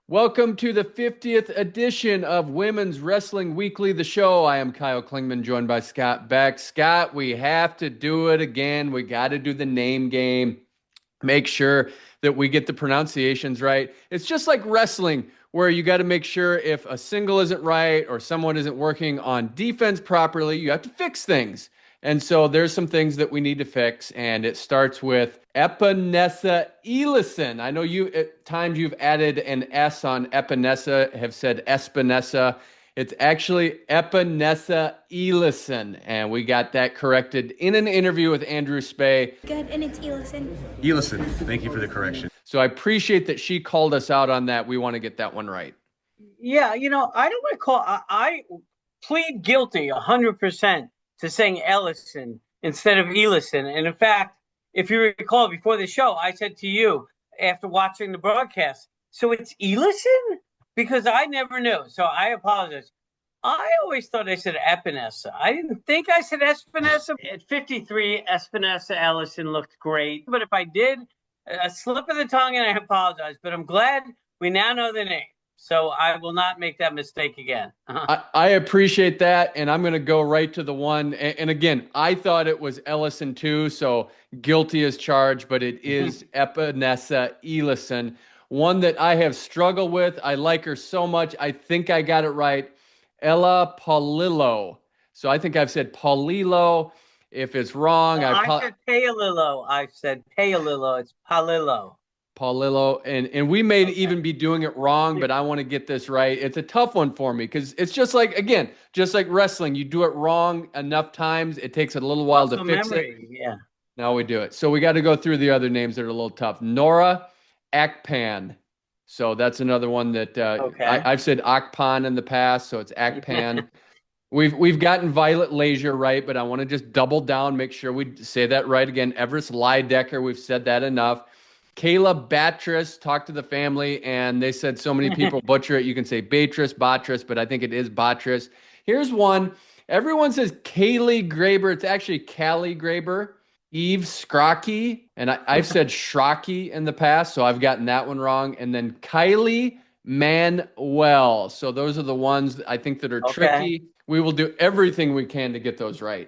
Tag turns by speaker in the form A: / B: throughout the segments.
A: Welcome to the 50th edition of Women's Wrestling Weekly, the show. I am Kyle Klingman, joined by Scott Beck. Scott, we have to do it again. We got to do the name game. Make sure that we get the pronunciations right. It's just like wrestling, where you got to make sure if a single isn't right or someone isn't working on defense properly, you have to fix things. And so there's some things that we need to fix, and it starts with Epenesa Elison. I know you at times you've added an S on Epenesa, have said Espinesa. It's actually Epenesa Elison, and we got that corrected in an interview with Andrew Spey.
B: Good, and it's Elison.
C: Elison, thank you for the correction.
A: So I appreciate that she called us out on that. We want to get that one right.
D: Yeah, I don't recall. I plead guilty 100% to saying Ellison instead of Elison. And in fact, if you recall before the show, I said to you after watching the broadcast, so it's Elison? Because I never knew. So I apologize. I always thought I said Epenesa. I didn't think I said Espinesa. At 53, Epenesa Elison looked great. But if I did, a slip of the tongue, and I apologize. But I'm glad we now know the name. So I will not make that mistake again.
A: I appreciate that, and I'm going to go right to the one. And again, I thought it was Ellison too, so guilty as charged, but it is Epenesa Elison, one that I have struggled with. I like her so much. I think I got it right. Ella Poallilo. So I think I've said Poallilo. If it's wrong,
D: I said Poallilo. I said Poallilo. It's Poallilo.
A: Poallilo, and we may even be doing it wrong, but I want to get this right. It's a tough one for me because it's just like wrestling. You do it wrong enough times, it takes a little while to fix it.
D: Yeah.
A: Now we do it. So we got to go through the other names that are a little tough. Nora, Akpan. So that's another one that I've said Akpan in the past, so it's Akpan. We've gotten Violet Leisure right, but I want to just double down, make sure we say that right again. Everest Leydecker, we've said that enough. Kayla Batris, talked to the family, and they said so many people butcher it. You can say Batris, but I think it is Batris. Here's one. Everyone says Caley Graber. It's actually Caley Graber. Eve Scrocky, and I've said Schrocky in the past, so I've gotten that one wrong. And then Kylie Manuel. So those are the ones I think that are tricky. We will do everything we can to get those right.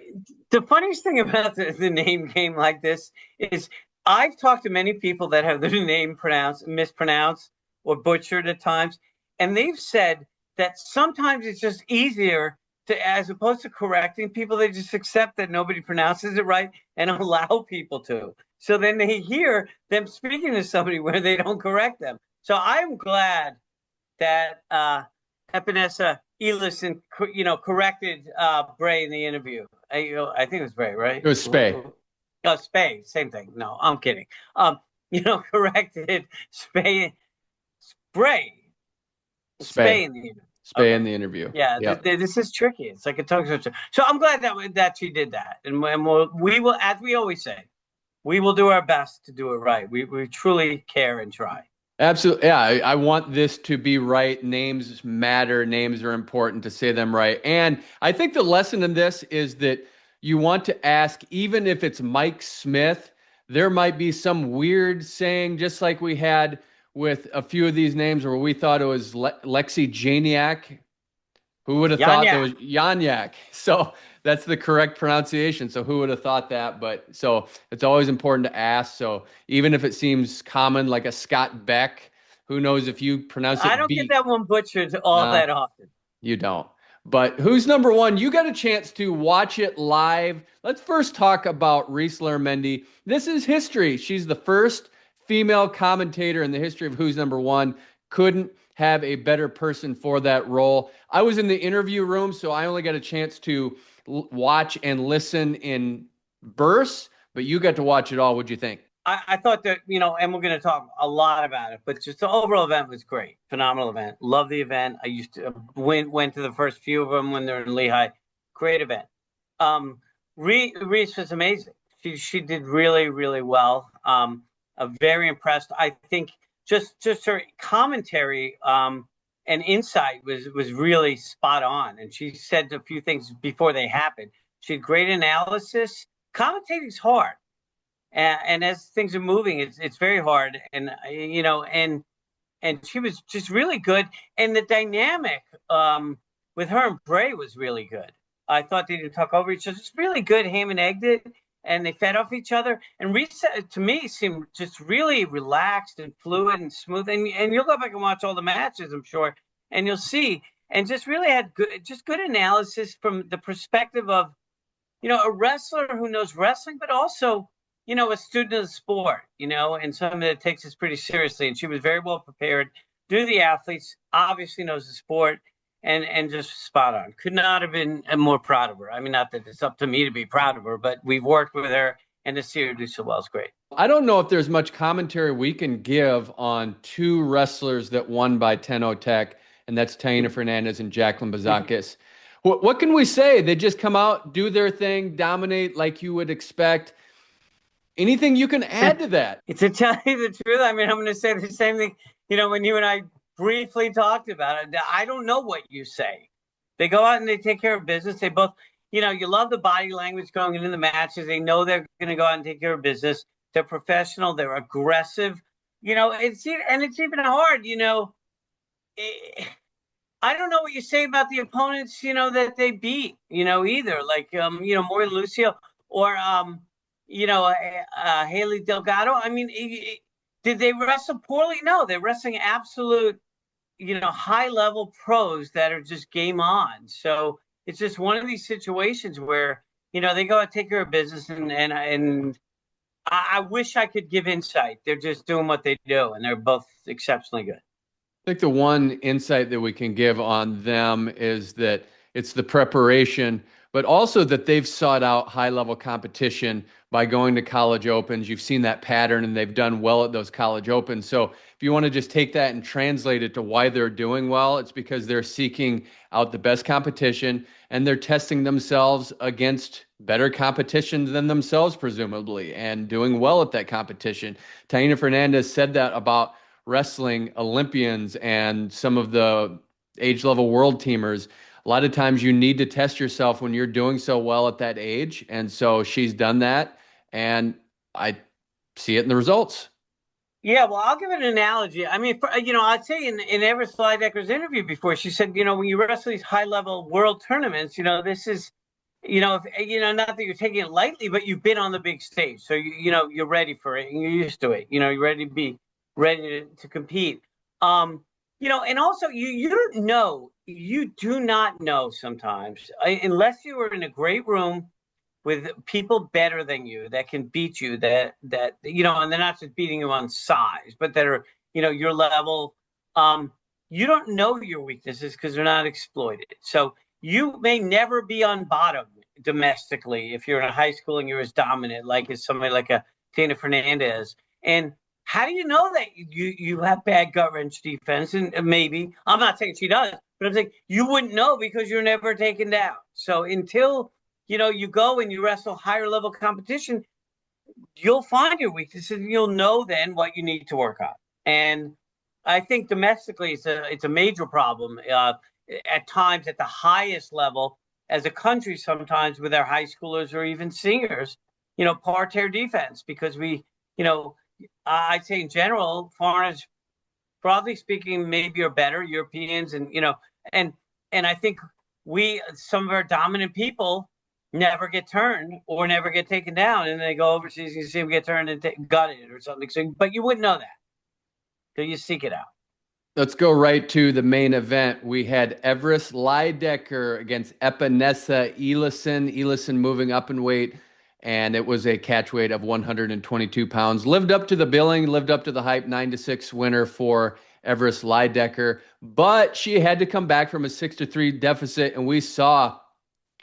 D: The funniest thing about the name game like this is I've talked to many people that have their name mispronounced, or butchered at times, and they've said that sometimes it's just easier to, as opposed to correcting people, they just accept that nobody pronounces it right and allow people to. So then they hear them speaking to somebody where they don't correct them. So I'm glad that Epenesa Elison, corrected Bray in the interview. I think it was Bray, right?
A: It was Spey.
D: Oh, Spey, same thing. No, I'm kidding. Corrected Spey in the interview.
A: Spey in the interview.
D: Yeah, yep. This is tricky. It's like a tongue twister. So I'm glad that she did that, and we will, as we always say, we will do our best to do it right. We truly care and try.
A: Absolutely. Yeah, I want this to be right. Names matter. Names are important to say them right. And I think the lesson in this is that you want to ask, even if it's Mike Smith, there might be some weird saying, just like we had with a few of these names where we thought it was Lexi Janiak. Who would have thought it was Yanyak? So that's the correct pronunciation. So who would have thought that? But so it's always important to ask. So even if it seems common, like a Scott Beck, who knows if you pronounce it?
D: I don't get that one butchered that often.
A: You don't. But who's number one? You got a chance to watch it live. Let's first talk about Reese Lur Mendy. This is history. She's the first female commentator in the history of Who's Number One. Couldn't have a better person for that role. I was in the interview room, so I only got a chance to watch and listen in bursts, but you got to watch it all. What'd you think?
D: I thought that, and we're going to talk a lot about it, but just the overall event was great. Phenomenal event. Love the event. I used to went to the first few of them when they're in Lehigh. Great event. Reese was amazing. She did really, really well. Very impressed. I think just her commentary and insight was really spot on. And she said a few things before they happened. She had great analysis. Commentating's hard. And as things are moving, it's very hard. And, and and she was just really good. And the dynamic with her and Bray was really good. I thought they didn't talk over each other. It's really good, ham and egged it, and they fed off each other. And Reese, to me, seemed just really relaxed and fluid and smooth. And you'll go back and watch all the matches, I'm sure, and you'll see. And just really had good analysis from the perspective of, a wrestler who knows wrestling, but also, a student of the sport, and someone that takes this pretty seriously. And she was very well prepared. Do the athletes, obviously knows the sport, and just spot on. Could not have been more proud of her. I mean, not that it's up to me to be proud of her, but we've worked with her, and to see her do so well is great.
A: I don't know if there's much commentary we can give on two wrestlers that won by 10-0 Tech, and that's Taina Fernandez and Jaclyn Bouzakis. What can we say? They just come out, do their thing, dominate like you would expect. Anything you can add to that?
D: To tell you the truth, I mean, I'm going to say the same thing. When you and I briefly talked about it, I don't know what you say. They go out and they take care of business. They both, you love the body language going into the matches. They know they're going to go out and take care of business. They're professional. They're aggressive. It's even hard. I don't know what you say about the opponents, that they beat, either. Like, Mori Lucio or, Haley Delgado. I mean, did they wrestle poorly? No, they're wrestling absolute, high-level pros that are just game on. So it's just one of these situations where, they go and take care of business, and I wish I could give insight. They're just doing what they do, and they're both exceptionally good.
A: I think the one insight that we can give on them is that it's the preparation, but also that they've sought out high-level competition by going to college opens. You've seen that pattern, and they've done well at those college opens. So if you want to just take that and translate it to why they're doing well, it's because they're seeking out the best competition, and they're testing themselves against better competition than themselves, presumably, and doing well at that competition. Taina Fernandez said that about wrestling Olympians and some of the age-level world teamers. A lot of times you need to test yourself when you're doing so well at that age. And so she's done that, and I see it in the results.
D: Yeah, well, I'll give an analogy. I mean, I'd say in Everest Leydecker's interview before, she said, when you wrestle these high-level world tournaments, this is, not that you're taking it lightly, but you've been on the big stage. So, you're ready for it, and you're used to it. You're ready to compete. And also you don't know, you do not know sometimes, unless you are in a great room with people better than you that can beat you, that and they're not just beating you on size, but that are, your level. You don't know your weaknesses because they're not exploited. So you may never be on bottom domestically if you're in a high school and you're as dominant like as somebody like a Taina Fernandez. And how do you know that you have bad gut wrench defense? And maybe, I'm not saying she does, but I'm saying you wouldn't know because you're never taken down. So until, you go and you wrestle higher level competition, you'll find your weaknesses and you'll know then what you need to work on. And I think domestically it's a major problem at times at the highest level as a country, sometimes with our high schoolers or even seniors, parterre defense, because we, I'd say in general, foreigners, broadly speaking, maybe are better, Europeans, and and I think some of our dominant people never get turned or never get taken down, and they go overseas and you see them get turned and gutted or something. So, but you wouldn't know that till you seek it out.
A: Let's go right to the main event. We had Everest Leydecker against Epenesa Elison. Elison moving up in weight, and it was a catch weight of 122 pounds. Lived up to the billing, lived up to the hype, 9-6 winner for Everest Leydecker. But she had to come back from a 6-3 deficit, and we saw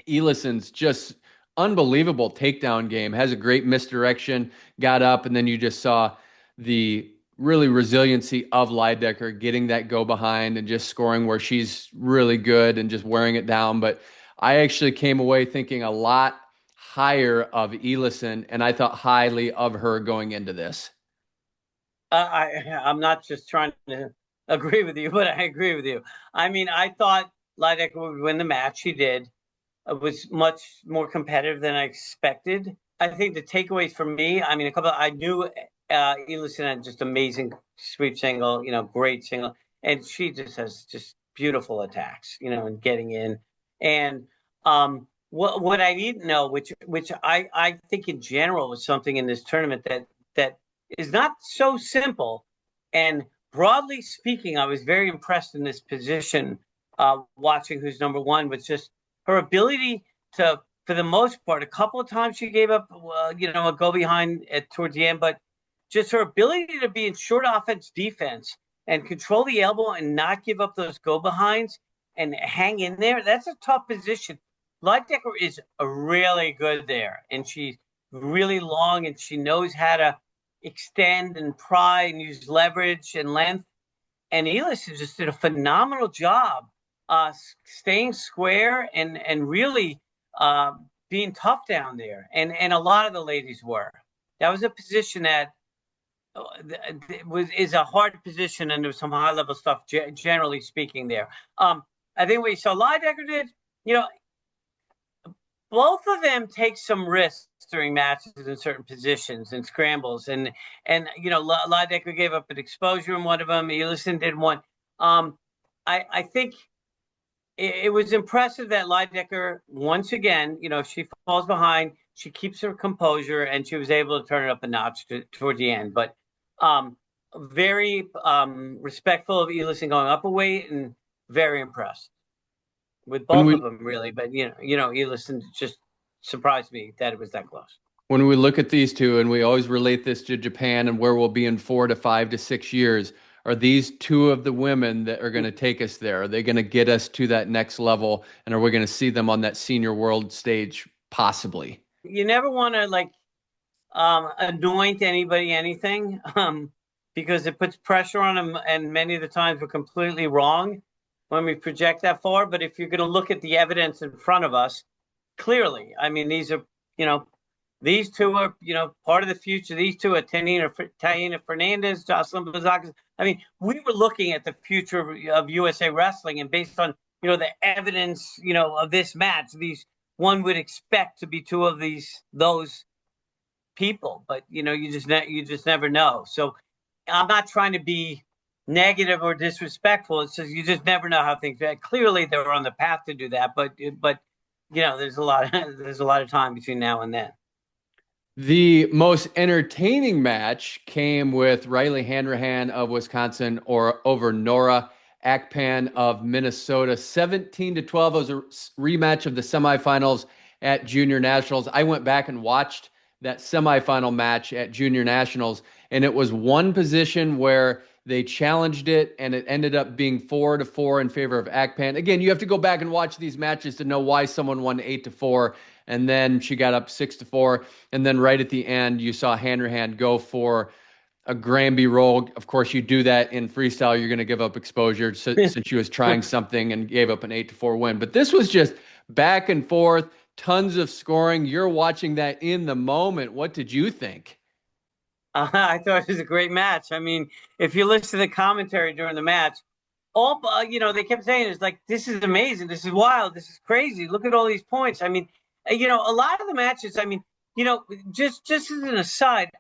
A: Elison's just unbelievable takedown game. Has a great misdirection, got up, and then you just saw the really resiliency of Leydecker getting that go behind and just scoring where she's really good and just wearing it down. But I actually came away thinking a lot higher of Elison, and I thought highly of her going into this.
D: I'm not just trying to agree with you, but I agree with you. I mean, I thought Leydecker would win the match. She did. It was much more competitive than I expected. I think the takeaways for me, I mean, I knew Elison had just amazing sweep single, great single. And she just has just beautiful attacks, and getting in. And what I didn't know, which I think in general was something in this tournament that is not so simple. And broadly speaking, I was very impressed in this position, watching who's number one, was just her ability to, for the most part, a couple of times she gave up, a go behind towards the end, but just her ability to be in short offense defense and control the elbow and not give up those go behinds and hang in there. That's a tough position. Leydecker is really good there, and she's really long, and she knows how to extend and pry and use leverage and length. And Elison just did a phenomenal job staying square and really being tough down there. And a lot of the ladies were. That was a position that is a hard position, and there's some high level stuff generally speaking there. I think what you saw Leydecker did, both of them take some risks during matches in certain positions and scrambles, and Leydecker gave up an exposure in one of them. Elison did one. I think it was impressive that Leydecker, once again, she falls behind, she keeps her composure, and she was able to turn it up a notch toward the end. But very respectful of Elison going up a weight, and very impressed with both of them, really. But Elison just surprised me that it was that close.
A: When we look at these two, and we always relate this to Japan and where we'll be in 4 to 5 to 6 years, are these two of the women that are going to take us there? Are they going to get us to that next level? And are we going to see them on that senior world stage? Possibly.
D: You never want to anoint anybody anything, because it puts pressure on them, and many of the times we're completely wrong when we project that far. But if you're going to look at the evidence in front of us, clearly, I mean, these are, these two are, part of the future. These two are Taina, Fernandez, Jaclyn, Bouzakis. I mean, we were looking at the future of USA Wrestling, and based on, the evidence, of this match, one would expect to be two of those people, but you just never know. So I'm not trying to be negative or disrespectful. It's just you just never know how things. Clearly, they were on the path to do that, but there's a lot of time between now and then.
A: The most entertaining match came with Ryleigh Hanrahan of Wisconsin over Nora Akpan of Minnesota. 17-12 was a rematch of the semifinals at Junior Nationals. I went back and watched that semifinal match at Junior Nationals, and it was one position where they challenged it, and it ended up being 4-4 in favor of Akpan. Again, you have to go back and watch these matches to know why someone won 8-4, and then she got up 6-4, and then right at the end, you saw Hanrahan go for a Granby roll. Of course, you do that in freestyle, you're going to give up exposure since she was trying something and gave up an 8-4 win. But this was just back and forth, tons of scoring. You're watching that in the moment. What did you think?
D: I thought it was a great match. I mean, if you listen to the commentary during the match, they kept saying it's like, this is amazing, this is wild, this is crazy. Look at all these points. I mean, a lot of the matches. I mean, just as an aside,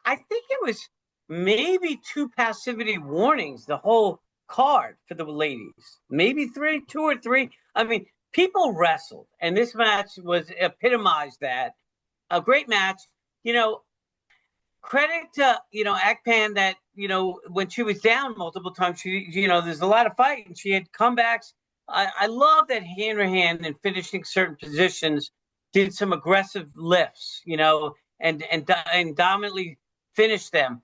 D: I think it was maybe 2 passivity warnings the whole card for the ladies, maybe 2 or 3. I mean, people wrestled, and this match was epitomized that. A great match. Credit to, Akpan that, when she was down multiple times, she, there's a lot of fight, and she had comebacks. I love that Hanrahan, in finishing certain positions, did some aggressive lifts, and dominantly finished them.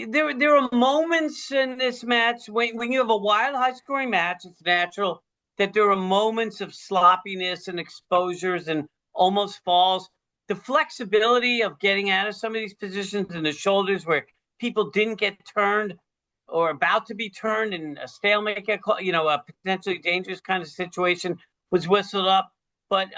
D: There are moments in this match when you have a wild, high-scoring match, it's natural that there are moments of sloppiness and exposures and almost falls. The flexibility of getting out of some of these positions in the shoulders where people didn't get turned or about to be turned in a stalemate, a potentially dangerous kind of situation was whistled up. But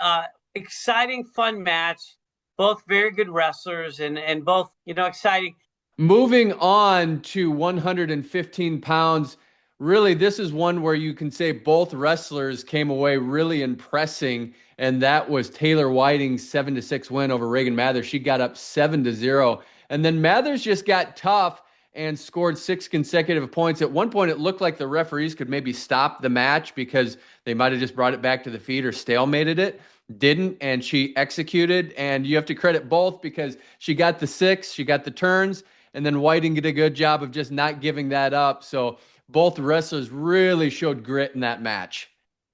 D: exciting, fun match. Both very good wrestlers and both, exciting.
A: Moving on to 115 pounds. Really, this is one where you can say both wrestlers came away really impressing, and that was Taylor Whiting's 7-6 win over Reagan Mather. She got up 7-0, And then Mathers just got tough and scored 6 consecutive points. At one point, it looked like the referees could maybe stop the match because they might have just brought it back to the feet or stalemated it. Didn't, and she executed. And you have to credit both because she got the 6, she got the turns, and then Whiting did a good job of just not giving that up. So both wrestlers really showed grit in that match.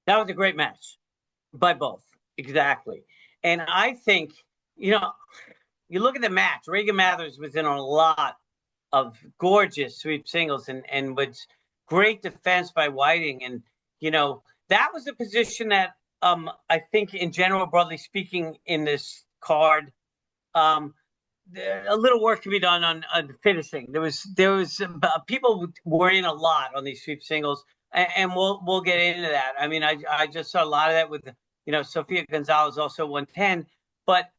D: That was a great match by both. Exactly. And I think, you look at the match, Reagan Mathers was in a lot of gorgeous sweep singles and was great defense by Whiting. And, that was a position that I think in general, broadly speaking, in this card, a little work can be done on finishing. There was people were in a lot on these sweep singles, and we'll get into that. I mean, I just saw a lot of that with Sofia Gonzalez, also 110, but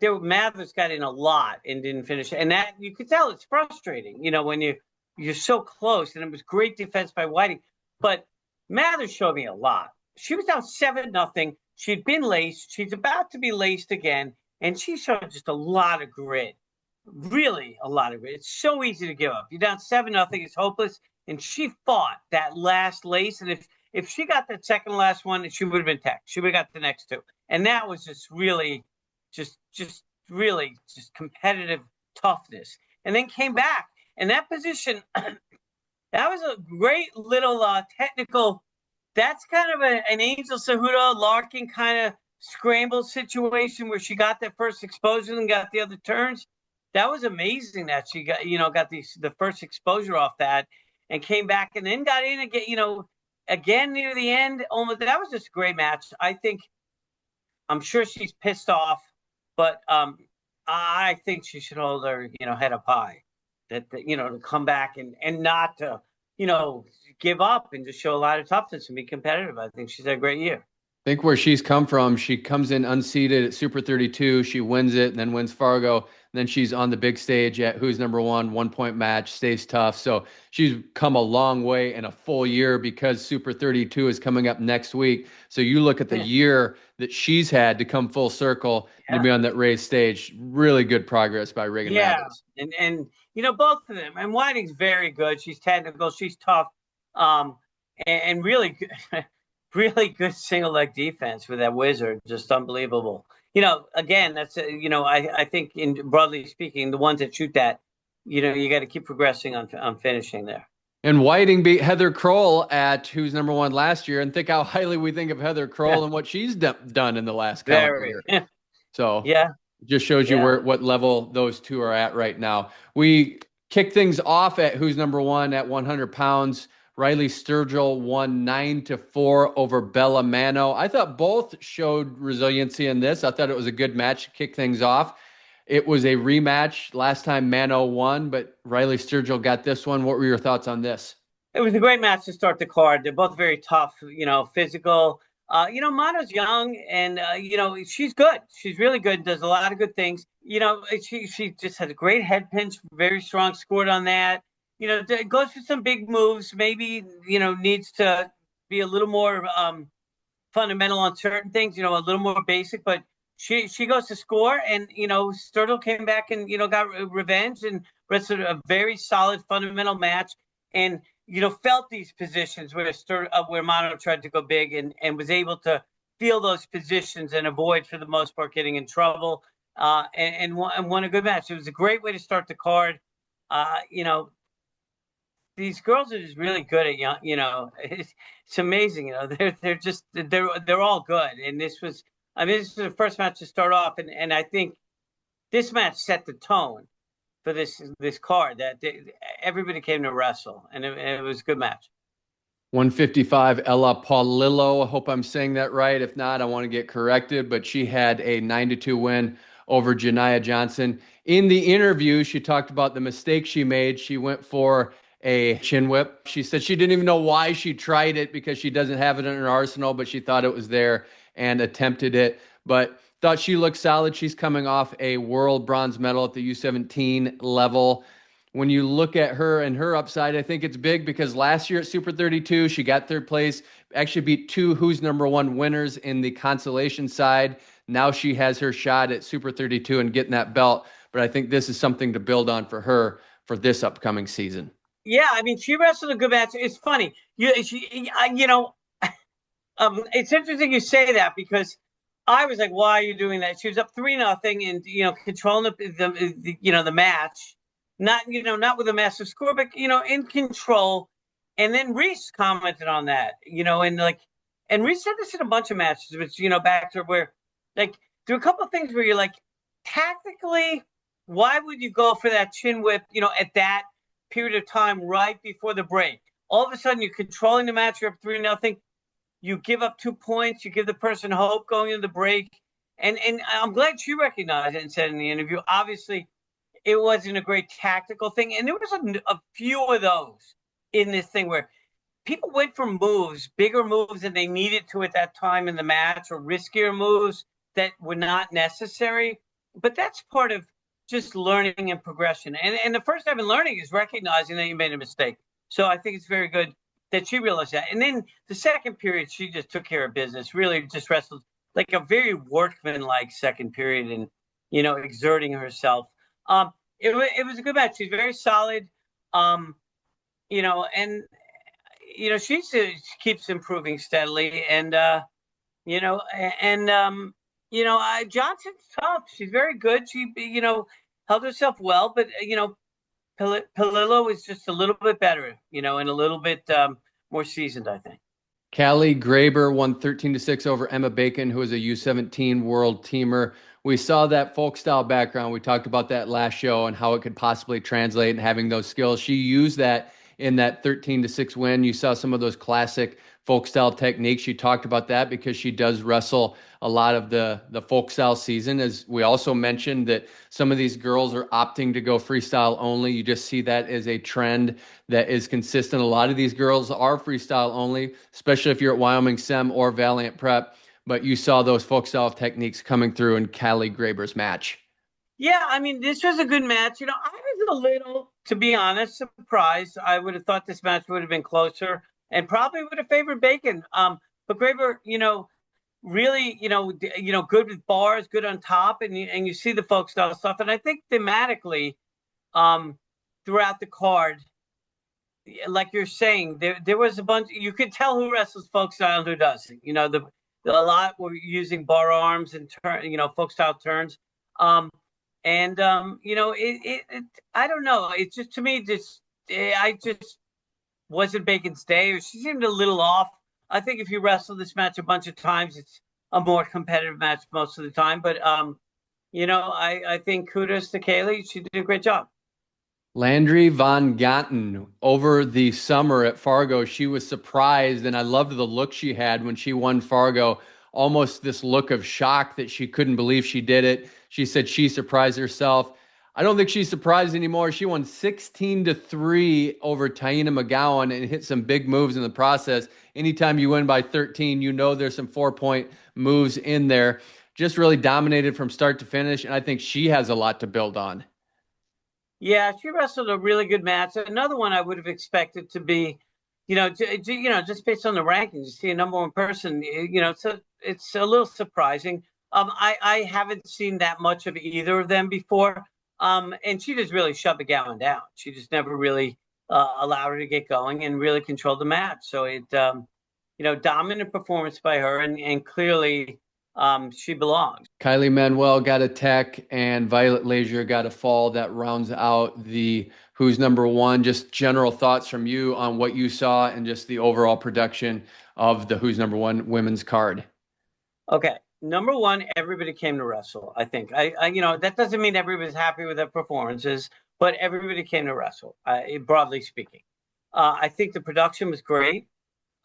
D: there Mathers got in a lot and didn't finish, and that you could tell it's frustrating. When you're so close, and it was great defense by Whiting, but Mathers showed me a lot. She was down 7-0. She'd been laced. She's about to be laced again. And she showed just a lot of grit, really a lot of grit. It's so easy to give up. You're down 7-0. It's hopeless. And she fought that last lace. And if she got that second last one, she would have been tech. She would have got the next 2. And that was just really, just competitive toughness. And then came back. And that position, that was a great little technical. That's kind of an Angel Cejudo Larkin kind of scramble situation where she got that first exposure and got the other turns. That was amazing that she got the first exposure off that and came back and then got in again, again near the end. Almost, that was just a great match. I'm sure she's pissed off, but I think she should hold her head up high. That to come back and not to give up and just show a lot of toughness and be competitive. I think she's had a great year.
A: I think where she's come from, she comes in unseeded at Super 32. She wins it and then wins Fargo. And then she's on the big stage at Who's Number One, 1-point match, stays tough. So she's come a long way in a full year because Super 32 is coming up next week. So you look at the year that she's had to come full circle and to be on that raised stage. Really good progress by Reagan Mathers.
D: And both of them. And Whiting's very good. She's technical. She's tough. And really good. Really good single leg defense with that wizard, just unbelievable. Again, that's I think in broadly speaking, the ones that shoot that, you got to keep progressing on finishing there.
A: And Whiting beat Heather Kroll at Who's Number One last year, and think how highly we think of Heather Kroll and what she's done in the last calendar year. So it just shows you what level those two are at right now. We kick things off at Who's Number One at 100 pounds. Ryleigh Sturgill won 9-4 over Bella Manno. I thought both showed resiliency in this. I thought it was a good match to kick things off. It was a rematch. Last time Manno won, but Ryleigh Sturgill got this one. What were your thoughts on this?
D: It was a great match to start the card. They're both very tough, physical. Manno's young and, she's good. She's really good, does a lot of good things. She just had a great head pinch, very strong, scored on that. It goes for some big moves, maybe, needs to be a little more fundamental on certain things, a little more basic, but she goes to score and, Sturgill came back and, got revenge and wrestled a very solid fundamental match and, felt these positions where Manno tried to go big and was able to feel those positions and avoid, for the most part, getting in trouble and won a good match. It was a great way to start the card. These girls are just really good at it's amazing. They're all good. And this was the first match to start off. And I think this match set the tone for this card that everybody came to wrestle and it was a good match.
A: 155 Ella Poallilo. I hope I'm saying that right. If not, I want to get corrected, but she had a 9-2 win over Janiyah Johnson. In the interview, she talked about the mistake she made. She went for a chin whip. She said she didn't even know why she tried it because she doesn't have it in her arsenal, but she thought it was there and attempted it, but thought she looked solid. She's coming off a world bronze medal at the U17 level. When you look at her and her upside, I think it's big because last year at Super 32, she got third place, actually beat 2 Who's Number One winners in the consolation side. Now she has her shot at Super 32 and getting that belt. but I think this is something to build on for her for this upcoming season.
D: Yeah, I mean, she wrestled a good match. It's funny, it's interesting you say that because I was like, why are you doing that? She was up 3-0 and, controlling the match, not with a massive score, but, in control. And then Reese commented on that, and Reese said this in a bunch of matches, which, back to where, like, there are a couple of things where you're like, tactically, why would you go for that chin whip, at that period of time right before the break? All of a sudden, you're controlling the match, you're up 3-0. You give up 2 points, you give the person hope going into the break. And I'm glad she recognized it and said in the interview, obviously, it wasn't a great tactical thing. And there was a few of those in this thing where people went for moves, bigger moves than they needed to at that time in the match, or riskier moves that were not necessary. But that's part of just learning and progression. And the first step in learning is recognizing that you made a mistake. So I think it's very good that she realized that. And then the second period, she just took care of business, really just wrestled like a very workman-like second period and, exerting herself. It was a good match. She's very solid, and, she keeps improving steadily. And, Johnson's tough. She's very good. She, held herself well, but, Poallilo is just a little bit better, and a little bit more seasoned, I think.
A: Caley Graber won 13-6 over Emma Bacon, who is a U17 world teamer. We saw that Folkstyle background. We talked about that last show and how it could possibly translate and having those skills. She used that in that 13-6 win. You saw some of those classic Folkstyle techniques. She talked about that because she does wrestle a lot of the Folkstyle season. As we also mentioned that some of these girls are opting to go freestyle only. You just see that as a trend that is consistent. A lot of these girls are freestyle only, especially if you're at Wyoming Sem or Valiant Prep. But you saw those Folkstyle techniques coming through in Caley Graber's match.
D: Yeah, I mean, this was a good match. I was a little, to be honest, surprised. I would have thought this match would have been closer and probably would have favored Bacon. But Graber, really, good with bars, good on top, and you see the Folkstyle stuff. And I think thematically, throughout the card, like you're saying, there was a bunch. You could tell who wrestles Folkstyle and who doesn't. A lot were using bar arms and Folkstyle turns. I don't know. It's just, to me, I just wasn't Bacon's day, or she seemed a little off. I think if you wrestle this match a bunch of times, it's a more competitive match most of the time. But, I think kudos to Caley. She did a great job.
A: Landri VonGonten, over the summer at Fargo, she was surprised, and I loved the look she had when she won Fargo, almost this look of shock that she couldn't believe she did it. She said she surprised herself. I don't think she's surprised anymore. She won 16-3 over Taina McGowan and hit some big moves in the process. Anytime you win by 13, there's some 4-point moves in there. Just really dominated from start to finish, and I think she has a lot to build on.
D: Yeah, she wrestled a really good match. Another one I would have expected to be, just based on the rankings, you see a number one person, it's a little surprising. I haven't seen that much of either of them before. And she just really shoved McGowan down. She just never really allowed her to get going and really controlled the match. So it, dominant performance by her, and clearly she belongs.
A: Kylie Manuel got a tech and Violet Leisure got a fall. That rounds out the Who's Number One. Just general thoughts from you on what you saw and just the overall production of the Who's Number One women's card.
D: Okay. Number one, everybody came to wrestle. I think that doesn't mean everybody's happy with their performances, but everybody came to wrestle, broadly speaking. I think the production was great.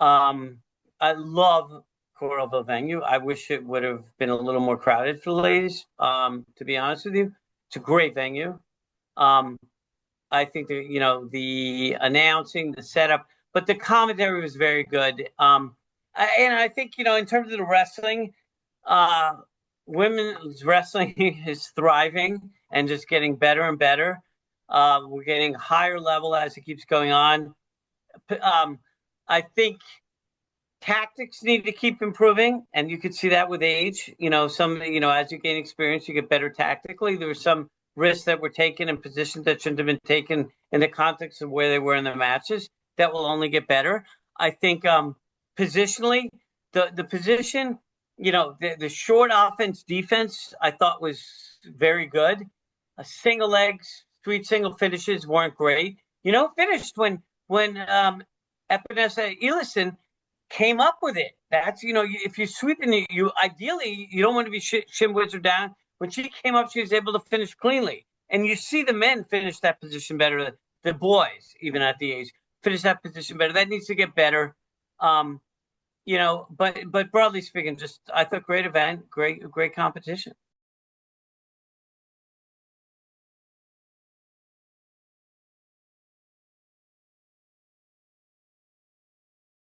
D: I love Coralville venue. I wish it would have been a little more crowded for the ladies. To be honest with you, it's a great venue. I think the announcing, the setup, but the commentary was very good. And I think in terms of the wrestling, women's wrestling is thriving and just getting better and better. We're getting higher level as it keeps going on. I think tactics need to keep improving, and you could see that with age. As you gain experience, you get better tactically. There were some risks that were taken and positions that shouldn't have been taken in the context of where they were in the matches. That will only get better. I think positionally, the position, the short offense defense, I thought was very good. Single legs, sweet single finishes weren't great. Finished when Epenesa Elison came up with it. That's, if you're sweeping, you ideally, you don't want to be shin wizard down. When she came up, she was able to finish cleanly. And you see the men finish that position better. The boys, even at the age, finish that position better. That needs to get better. But broadly speaking, I thought great event, great competition.